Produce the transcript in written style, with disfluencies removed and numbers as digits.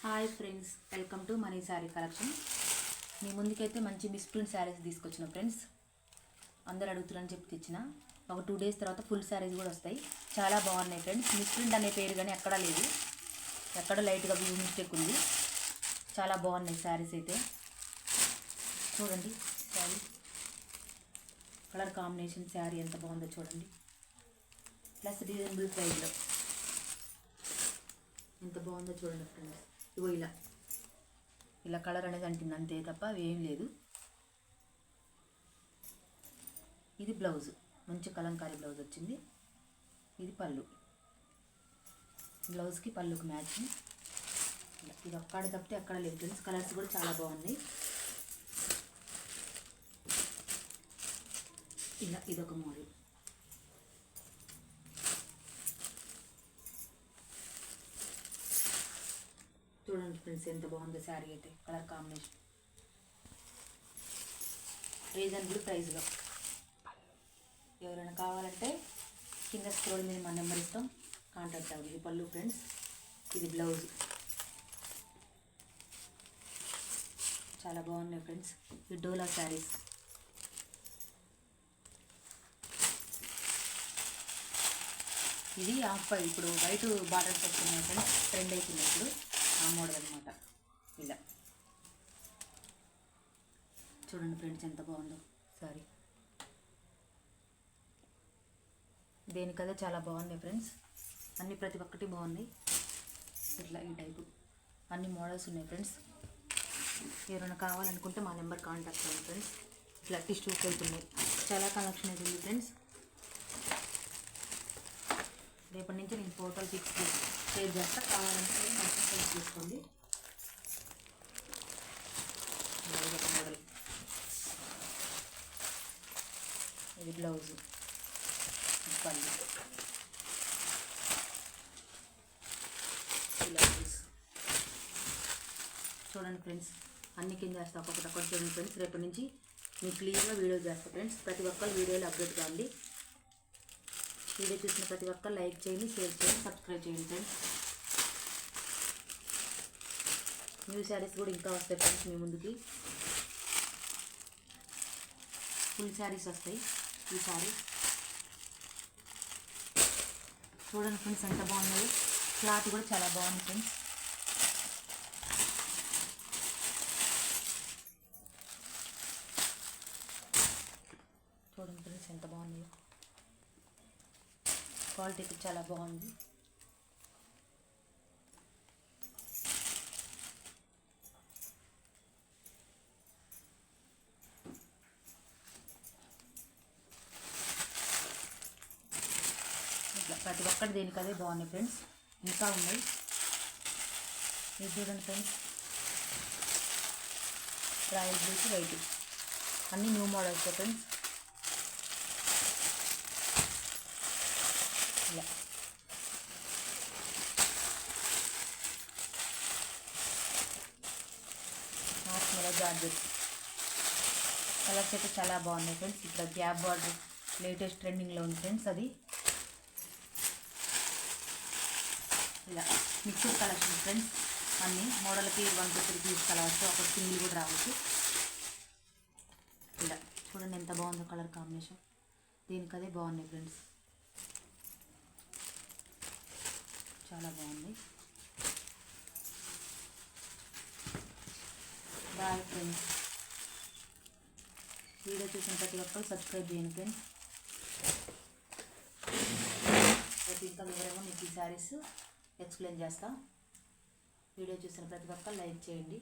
Hi friends, welcome to Mani sari collection. మీ ముందుకైతే మంచి మిస్ ప్రింట్ శారీస్ తీసుకొచ్చిన ఫ్రెండ్స్. అందరు అడుగుతున్నారని చెప్పి తెచ్చిన. ఒక 2 days తర్వాత ఫుల్ శారీస్ కూడా వస్తాయి. చాలా బాగున్నాయి ఫ్రెండ్స్. మిస్ ప్రింట్ అనే పేరు కానీ ఎక్కడా లేదు, ఎక్కడ లైట్గా వ్యూ మిస్టేక్ ఉంది. చాలా బాగున్నాయి శారీస్ అయితే. చూడండి శారీ కలర్ కాంబినేషన్, శారీ ఎంత బాగుందో చూడండి. ప్లస్ రీజనబుల్ ప్రైస్లో ఎంత బాగుందో చూడండి ఫ్రెండ్స్. ఇగో ఇలా కలర్ అనేది అంటుంది అంతే తప్ప ఏం లేదు. ఇది బ్లౌజ్, మంచి కలంకారీ బ్లౌజ్ వచ్చింది. ఇది పళ్ళు, బ్లౌజ్కి పళ్ళుకి మ్యాచింగ్. ఇది ఒక్కడ తప్పితే ఎక్కడ లేదు ఫ్రెండ్స్. కలర్స్ కూడా చాలా బాగున్నాయి. ఇదొక మోడల్. చూడండి ఫ్రెండ్స్ ఎంత బాగుందో శారీ అయితే. కలర్ కాంబినేషన్ రీజనబుల్ ప్రైస్లో. ఎవరైనా కావాలంటే కింద స్క్రోల్ మీద మా నెంబర్ ఇస్తాం, కాంటాక్ట్ అవ్వండి. ఇది పళ్ళు ఫ్రెండ్స్, ఇది బ్లౌజ్. చాలా బాగున్నాయి ఫ్రెండ్స్. ఇది డోలా శారీస్. ఇది ఆఫ్ వైట్, ఇప్పుడు వైట్ బార్డర్స్ వస్తున్నాయి ఫ్రెండ్స్, ట్రెండ్ అవుతుంది ఇప్పుడు ఆ మోడల్ అనమాట. ఇలా చూడండి ఫ్రెండ్స్ ఎంత బాగుందో సారీ. దేనికదే చాలా బాగున్నాయి ఫ్రెండ్స్. అన్ని ప్రతి ఒక్కటి బాగున్నాయి. ఇట్లా ఈ టైపు అన్ని మోడల్స్ ఉన్నాయి ఫ్రెండ్స్. ఎవరైనా కావాలనుకుంటే మా నెంబర్ కాంటాక్ట్ అవ్వండి ఫ్రెండ్స్. ఇట్లా టిష్యూస్ వెళ్తున్నాయి. చాలా కలెక్షన్ అయితే ఉంది ఫ్రెండ్స్. రేపటి నుంచి నేను ఫోటోలు పిక్స్ షేర్ చేస్తా, కావాలంటే షేర్ చేసుకోండి. ఒక మోడల్. ఇది బ్లౌజ్, పళ్ళు, చూడండి ఫ్రెండ్స్. అన్ని కింద చేస్తా, ఒక్కొక్కటి చూడండి ఫ్రెండ్స్. రేపటి నుంచి మీకు క్లియర్గా వీడియో చేస్తా ఫ్రెండ్స్. ప్రతి ఒక్కరు వీడియోలో అప్డేట్ కావండి. వీడియో చూసిన ప్రతి ఒక్కరు లైక్ చేయండి, షేర్ చేయండి, సబ్స్క్రైబ్ చేయండి ఫ్రెండ్స్. న్యూ శారీస్ కూడా ఇంకా వస్తాయి ఫ్రెండ్స్ మీ ముందుకి. ఫుల్ శారీస్ వస్తాయి. ఈ శారీ చూడండి ఫ్రెండ్స్ ఎంత బాగున్నాయి. క్లాత్ కూడా చాలా బాగుంది ఫ్రెండ్స్. చూడండి ఫ్రెండ్స్ ఎంత బాగున్నాయో. క్వాలిటీ చాలా బాగుంది. ఇట్లా ప్రతి ఒక్కటి దేనికి అదే బాగున్నాయి ఫ్రెండ్స్. ఇంకా ఉన్నాయి. ఇది చూడండి ఫ్రెండ్స్, రాయల్ బ్లూకి వైట్, అన్నీ న్యూ మోడల్స్ ఫ్రెండ్స్. ఇలా నార్మల్గా జార్జెట్ కలర్స్ అయితే చాలా బాగున్నాయి ఫ్రెండ్స్. ఇక్కడ గ్యాప్ బార్డర్ లేటెస్ట్ ట్రెండింగ్లో ఉంది ఫ్రెండ్స్. అది ఇలా మిక్స్డ్ కలెక్షన్ ఫ్రెండ్స్. అన్ని మోడల్కి 1 to 3 పీస్ కలర్స్, ఒక సింగిల్ కూడా రావచ్చు. ఇలా చూడండి ఎంత బాగుందో కలర్ కాంబినేషన్. దీనికదే బాగున్నాయి ఫ్రెండ్స్. చాలా బాగుంది. Bye friends. వీడియో చూసిన ప్రతి ఒక్కరు సబ్స్క్రైబ్ చేయండి ఫ్రెండ్స్. రేపు ఇంకా వివరంగా మీకు ఈ శారీస్ ఎక్స్ప్లెయిన్ చేస్తా. వీడియో చూసిన ప్రతి ఒక్కరు లైక్ చేయండి.